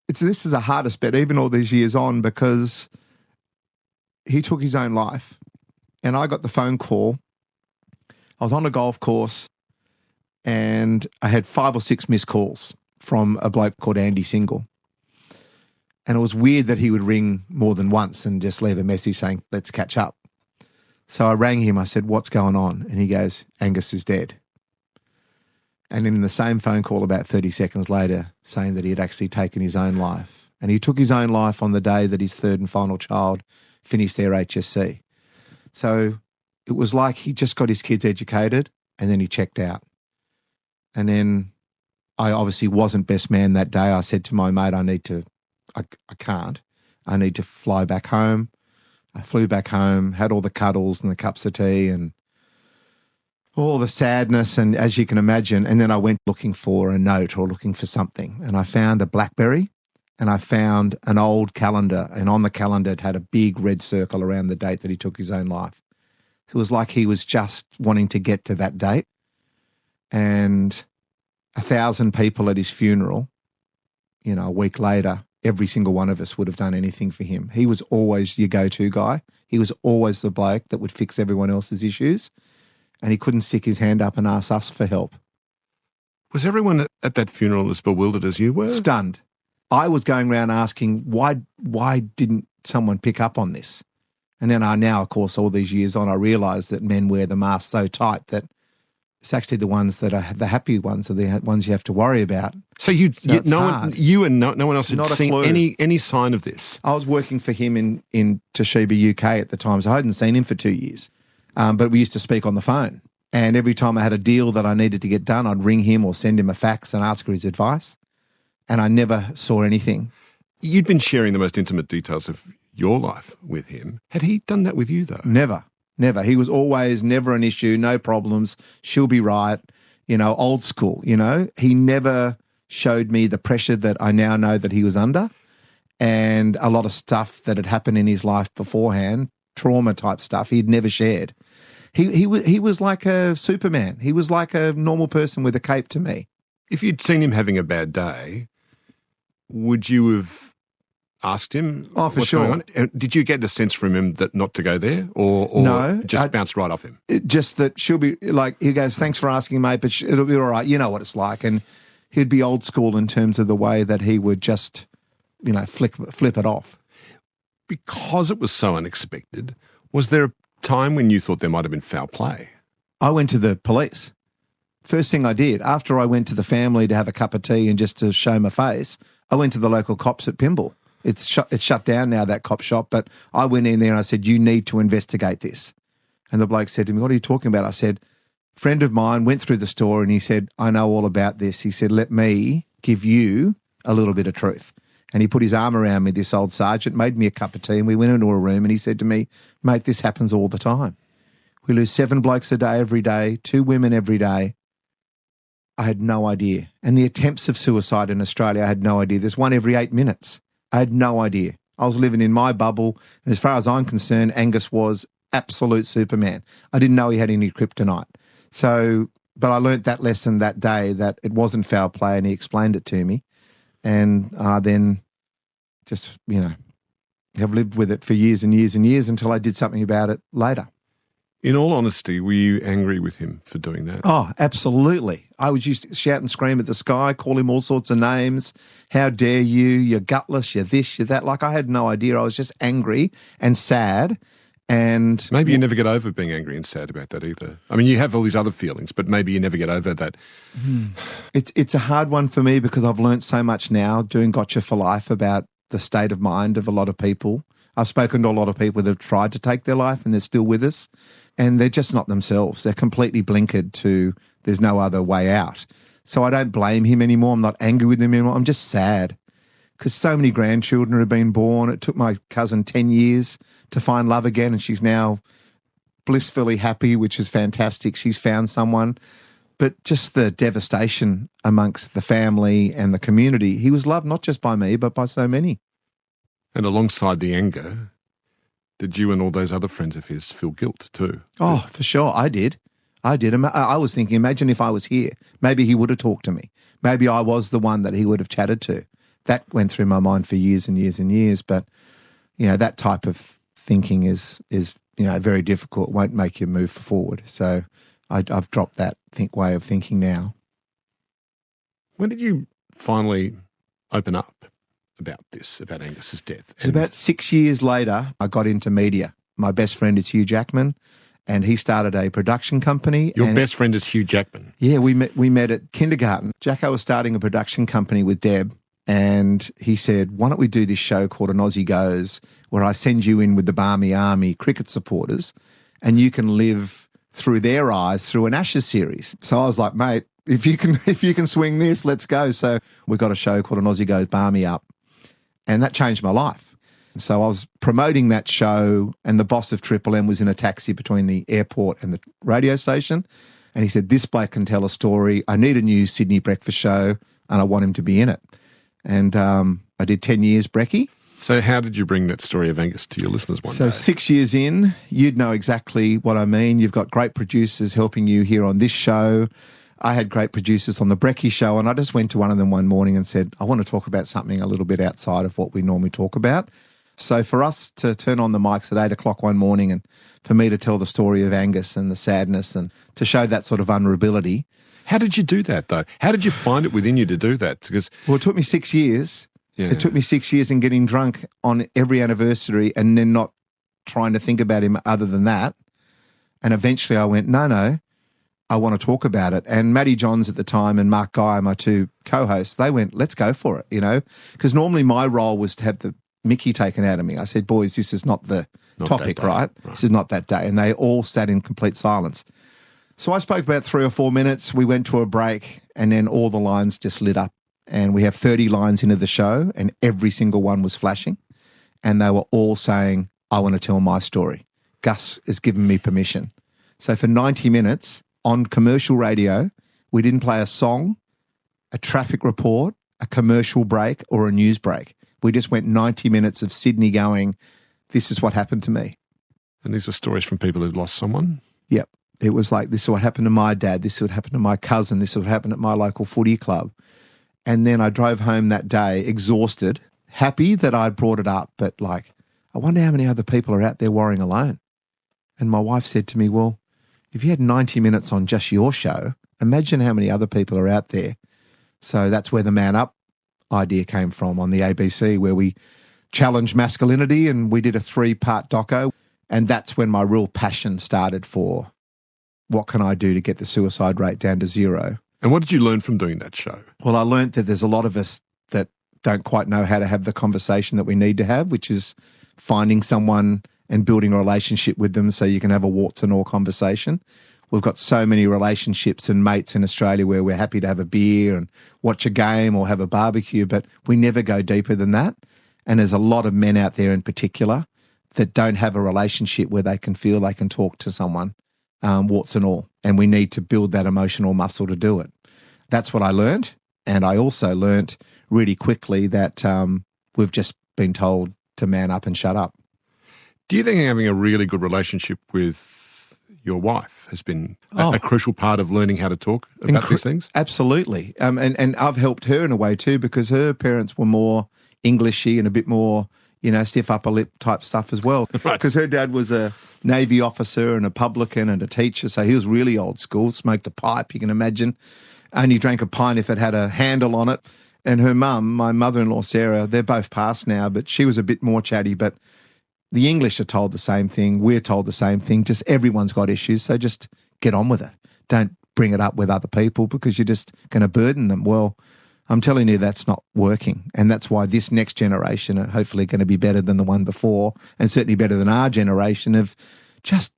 this is the hardest bit, even all these years on, because he took his own life, and I got the phone call. I was on a golf course, and I had 5 or 6 missed calls from a bloke called Andy Single. And it was weird that he would ring more than once and just leave a message saying, let's catch up. So I rang him. I said, what's going on? And he goes, Angus is dead. And then in the same phone call about 30 seconds later, saying that he had actually taken his own life. And he took his own life on the day that his third and final child finished their HSC. So it was like he just got his kids educated and then he checked out. And then I obviously wasn't best man that day. I said to my mate, I can't. I need to fly back home. I flew back home, had all the cuddles and the cups of tea and all the sadness, and as you can imagine, and then I went looking for a note or looking for something, and I found a BlackBerry, and I found an old calendar, and on the calendar it had a big red circle around the date that he took his own life. It was like he was just wanting to get to that date, and 1,000 people at his funeral, a week later, every single one of us would have done anything for him. He was always your go-to guy. He was always the bloke that would fix everyone else's issues, and he couldn't stick his hand up and ask us for help. Was everyone at that funeral as bewildered as you were? Stunned. I was going around asking, why didn't someone pick up on this? And then now, of course, all these years on, I realise that men wear the mask so tight that it's actually the ones that are the happy ones are the ones you have to worry about. So no one else had seen any sign of this? I was working for him in Toshiba, UK at the time, so I hadn't seen him for 2 years. But we used to speak on the phone. And every time I had a deal that I needed to get done, I'd ring him or send him a fax and ask for his advice. And I never saw anything. You'd been sharing the most intimate details of your life with him. Had he done that with you, though? Never. He was always never an issue, no problems, she'll be right, old school, He never showed me the pressure that I now know that he was under, and a lot of stuff that had happened in his life beforehand, trauma type stuff, he'd never shared. He was like a Superman. He was like a normal person with a cape to me. If you'd seen him having a bad day, would you have asked him? Oh, for what's sure. going on? Did you get a sense from him that not to go there, or No, it just bounced right off him? Just that she'll be like, he goes, thanks for asking, mate, but it'll be all right. You know what it's like. And he'd be old school in terms of the way that he would just, flip it off. Because it was so unexpected, was there a time when you thought there might have been foul play? I went to the police. First thing I did, after I went to the family to have a cup of tea and just to show my face, I went to the local cops at Pymble. It's shut down now, that cop shop, but I went in there and I said, you need to investigate this. And the bloke said to me, what are you talking about? I said, friend of mine went through the store and he said, I know all about this. He said, let me give you a little bit of truth. And he put his arm around me, this old sergeant, made me a cup of tea, and we went into a room and he said to me, mate, this happens all the time. We lose 7 blokes a day every day, 2 women every day. I had no idea. And the attempts of suicide in Australia, I had no idea. There's one every 8 minutes. I had no idea. I was living in my bubble. And as far as I'm concerned, Angus was absolute Superman. I didn't know he had any kryptonite. So, but I learnt that lesson that day, that it wasn't foul play, and he explained it to me. And then just, have lived with it for years and years and years until I did something about it later. In all honesty, were you angry with him for doing that? Oh, absolutely. I was used to shout and scream at the sky, call him all sorts of names. How dare you? You're gutless. You're this, you're that. Like, I had no idea. I was just angry and sad. And maybe you never get over being angry and sad about that either. I mean, you have all these other feelings, but maybe you never get over that. It's a hard one for me because I've learnt so much now doing Gotcha for Life about the state of mind of a lot of people. I've spoken to a lot of people that have tried to take their life and they're still with us. And they're just not themselves. They're completely blinkered to there's no other way out. So I don't blame him anymore. I'm not angry with him anymore. I'm just sad because so many grandchildren have been born. It took my cousin 10 years to find love again, and she's now blissfully happy, which is fantastic. She's found someone. But just the devastation amongst the family and the community. He was loved not just by me, but by so many. And alongside the anger, did you and all those other friends of his feel guilt too? Oh, for sure. I did. I was thinking, imagine if I was here. Maybe he would have talked to me. Maybe I was the one that he would have chatted to. That went through my mind for years and years and years. But, that type of thinking is very difficult. It won't make you move forward. So I've dropped that way of thinking now. When did you finally open up about this, about Angus's death? It's about 6 years later, I got into media. My best friend is Hugh Jackman, and he started a production company. Your best friend is Hugh Jackman? Yeah, we met at kindergarten. Jacko was starting a production company with Deb, and he said, why don't we do this show called An Aussie Goes, where I send you in with the Barmy Army cricket supporters, and you can live through their eyes through an Ashes series. So I was like, mate, if you can swing this, let's go. So we got a show called An Aussie Goes Barmy Up. And that changed my life. So I was promoting that show, and the boss of Triple M was in a taxi between the airport and the radio station. And he said, this bloke can tell a story. I need a new Sydney breakfast show, and I want him to be in it. And I did 10 years brekkie. So how did you bring that story of Angus to your listeners one day? So 6 years in, you'd know exactly what I mean. You've got great producers helping you here on this show. I had great producers on the Brekkie show, and I just went to one of them one morning and said, I want to talk about something a little bit outside of what we normally talk about. So for us to turn on the mics at 8 o'clock one morning and for me to tell the story of Angus and the sadness and to show that sort of vulnerability. How did you do that, though? How did you find it within you to do that? Because it took me 6 years. Yeah. It took me 6 years in getting drunk on every anniversary and then not trying to think about him other than that. And eventually I went, no, I want to talk about it. And Matty Johns at the time and Mark Guy, my 2 co-hosts, they went, let's go for it, because normally my role was to have the Mickey taken out of me. I said, boys, this is not the topic, right? This is not that day. And they all sat in complete silence. So I spoke about 3 or 4 minutes. We went to a break and then all the lines just lit up. And we have 30 lines into the show and every single one was flashing. And they were all saying, I want to tell my story. Gus has given me permission. So for 90 minutes on commercial radio, we didn't play a song, a traffic report, a commercial break or a news break. We just went 90 minutes of Sydney going, this is what happened to me. And these were stories from people who'd lost someone? Yep. It was like, this is what happened to my dad. This is what happened to my cousin. This is what happened at my local footy club. And then I drove home that day exhausted happy that I'd brought it up, but like, I wonder how many other people are out there worrying alone. And my wife said to me, well, if you had 90 minutes on just your show, imagine how many other people are out there. So that's where the Man Up idea came from on the ABC, where we challenged masculinity, and we did a 3-part doco. And that's when my real passion started for what can I do to get the suicide rate down to 0. And what did you learn from doing that show? Well, I learned that there's a lot of us that don't quite know how to have the conversation that we need to have, which is finding someone and building a relationship with them so you can have a warts and all conversation. We've got so many relationships and mates in Australia where we're happy to have a beer and watch a game or have a barbecue, but we never go deeper than that. And there's a lot of men out there in particular that don't have a relationship where they can feel they can talk to someone, warts and all. And we need to build that emotional muscle to do it. That's what I learned. And I also learned really quickly that we've just been told to man up and shut up. Do you think having a really good relationship with your wife has been a crucial part of learning how to talk about these things? Absolutely. And I've helped her in a way too, because her parents were more Englishy and a bit more, stiff upper lip type stuff as well. Right. Because her dad was a Navy officer and a publican and a teacher, so he was really old school, smoked a pipe, you can imagine. Only drank a pint if it had a handle on it. And her mum, my mother-in-law Sarah, they're both passed now, but she was a bit more chatty. But the English are told the same thing. We're told the same thing. Just everyone's got issues, so just get on with it. Don't bring it up with other people because you're just going to burden them. Well, I'm telling you that's not working. And that's why this next generation are hopefully going to be better than the one before, and certainly better than our generation of just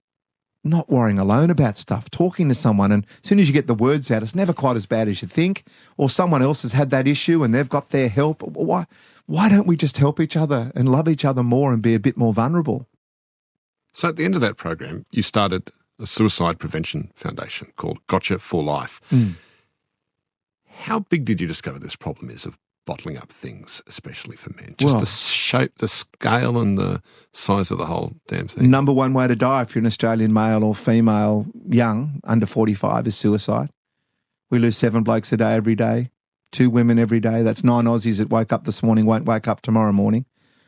not worrying alone about stuff, talking to someone. And as soon as you get the words out, it's never quite as bad as you think. Or someone else has had that issue and they've got their help. Why don't we just help each other and love each other more and be a bit more vulnerable? So at the end of that program, you started a suicide prevention foundation called Gotcha for Life. How big did you discover this problem is of bottling up things, especially for men? Just the shape, the scale and the size of the whole damn thing. Number one way to die if you're an Australian male or female, young, under 45, is suicide. We lose 7 blokes a day every day, 2 women every day. That's 9 Aussies that woke up this morning, won't wake up tomorrow morning.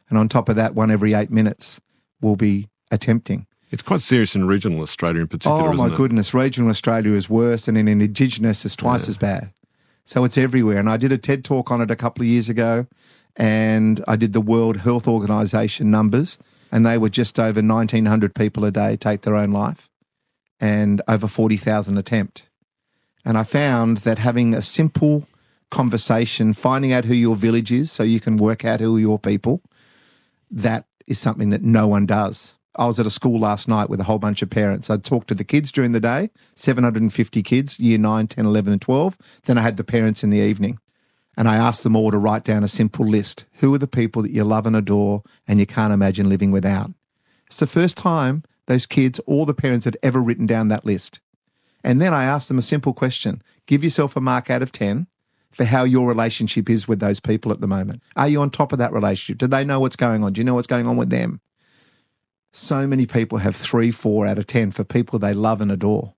And on top of that, 1 every 8 minutes will be attempting. It's quite serious in regional Australia in particular, isn't it? Oh, my goodness. Regional Australia is worse, and in Indigenous it's twice as bad. So it's everywhere. And I did a TED talk on it a couple of years ago, and I did the World Health Organization numbers, and they were just over 1,900 people a day take their own life and over 40,000 attempt. And I found that having a simple conversation, finding out who your village is so you can work out who are your people, that is something that no one does. I was at a school last night with a whole bunch of parents. I'd talked to the kids during the day, 750 kids, year 9, 10, 11 and 12. Then I had the parents in the evening. And I asked them all to write down a simple list. Who are the people that you love and adore and you can't imagine living without? It's the first time those kids, all the parents, had ever written down that list. And then I asked them a simple question. Give yourself a mark out of 10 for how your relationship is with those people at the moment. Are you on top of that relationship? Do they know what's going on? Do you know what's going on with them? So many people have 3, 4 out of 10 for people they love and adore.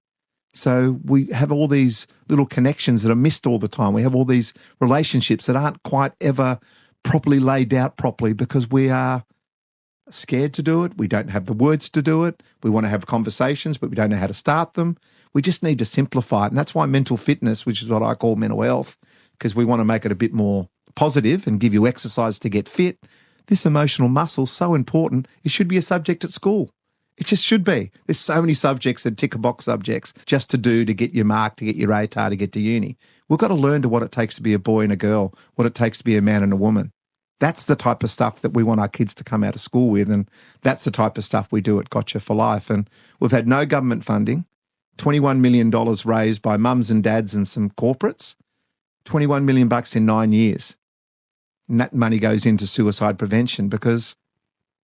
So we have all these little connections that are missed all the time. We have all these relationships that aren't quite ever properly laid out properly because we are scared to do it. We don't have the words to do it. We want to have conversations, but we don't know how to start them. We just need to simplify it. And that's why mental fitness, which is what I call mental health, because we want to make it a bit more positive and give you exercise to get fit. This emotional muscle is so important. It should be a subject at school. It just should be. There's so many subjects that tick a box subjects just to do, to get your mark, to get your ATAR, to get to uni. We've got to learn to what it takes to be a boy and a girl, what it takes to be a man and a woman. That's the type of stuff that we want our kids to come out of school with, and that's the type of stuff we do at Gotcha for Life. And we've had no government funding, $21 million raised by mums and dads and some corporates, $21 million in 9 years. And that money goes into suicide prevention because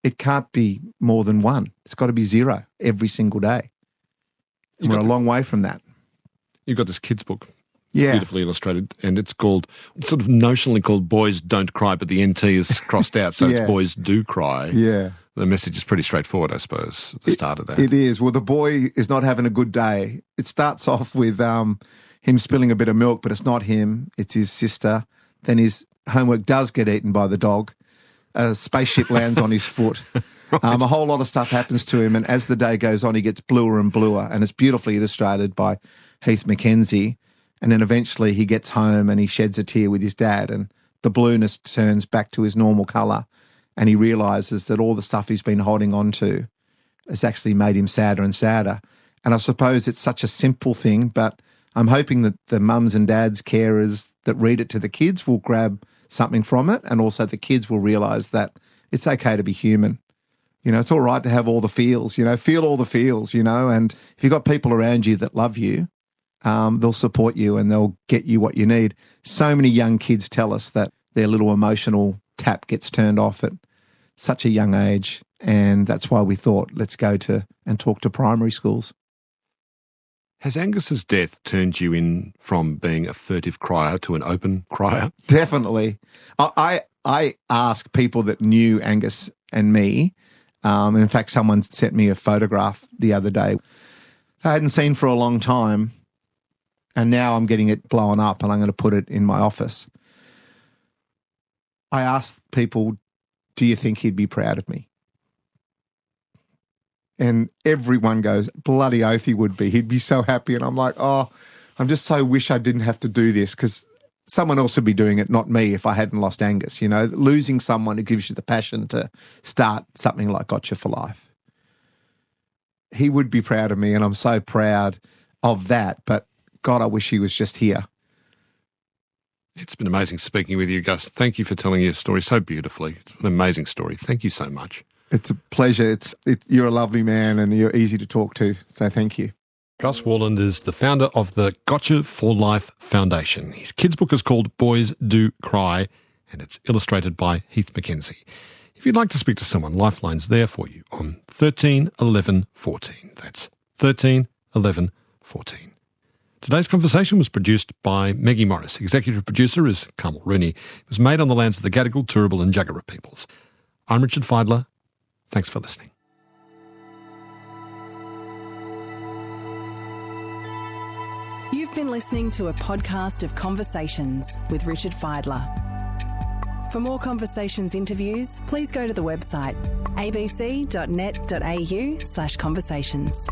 it can't be more than 1. It's got to be 0 every single day. And we're a long way from that. You've got this kids' book, yeah, beautifully illustrated, and it's sort of notionally called Boys Don't Cry, but the NT is crossed out, so Yeah. it's Boys Do Cry. Yeah. The message is pretty straightforward, I suppose, at the start of that. It is. Well, the boy is not having a good day. It starts off with him spilling a bit of milk, but it's not him, it's his sister. Then his homework does get eaten by the dog. a spaceship lands on his foot. Right. A whole lot of stuff happens to him, and as the day goes on, he gets bluer and bluer, and it's beautifully illustrated by Heath McKenzie. And then eventually he gets home and he sheds a tear with his dad, and the blueness turns back to his normal colour, and he realises that all the stuff he's been holding on to has actually made him sadder and sadder. And I suppose it's such a simple thing, but I'm hoping that the mums and dads, carers that read it to the kids will grab something from it, and also the kids will realise that it's okay to be human. You know, it's all right to have all the feels, you know, feel all the feels, you know, and if you've got people around you that love you, they'll support you and they'll get you what you need. So many young kids tell us that their little emotional tap gets turned off at such a young age, and that's why we thought, let's go to and talk to primary schools. Has Angus's death turned you in from being a furtive crier to an open crier? Definitely. I ask people that knew Angus and me. In fact, someone sent me a photograph the other day I hadn't seen for a long time, and now I'm getting it blown up and I'm going to put it in my office. I asked people, do you think he'd be proud of me? And everyone goes, bloody oath he would be. He'd be so happy. And I'm like, oh, I'm just so wish I didn't have to do this, because someone else would be doing it, not me, if I hadn't lost Angus. You know, losing someone who gives you the passion to start something like Gotcha for Life. He would be proud of me, and I'm so proud of that. But God, I wish he was just here. It's been amazing speaking with you, Gus. Thank you for telling your story so beautifully. It's an amazing story. Thank you so much. It's a pleasure. You're a lovely man and you're easy to talk to, so thank you. Gus Worland is the founder of the Gotcha for Life Foundation. His kids' book is called Boys Do Cry, and it's illustrated by Heath McKenzie. If you'd like to speak to someone, Lifeline's there for you on 13 11 14. That's 13 11 14. Today's conversation was produced by Maggie Morris. Executive producer is Carmel Rooney. It was made on the lands of the Gadigal, Turrbal and Jagera peoples. I'm Richard Feidler. Thanks for listening. You've been listening to a podcast of Conversations with Richard Feidler. For more Conversations interviews, please go to the website abc.net.au/conversations.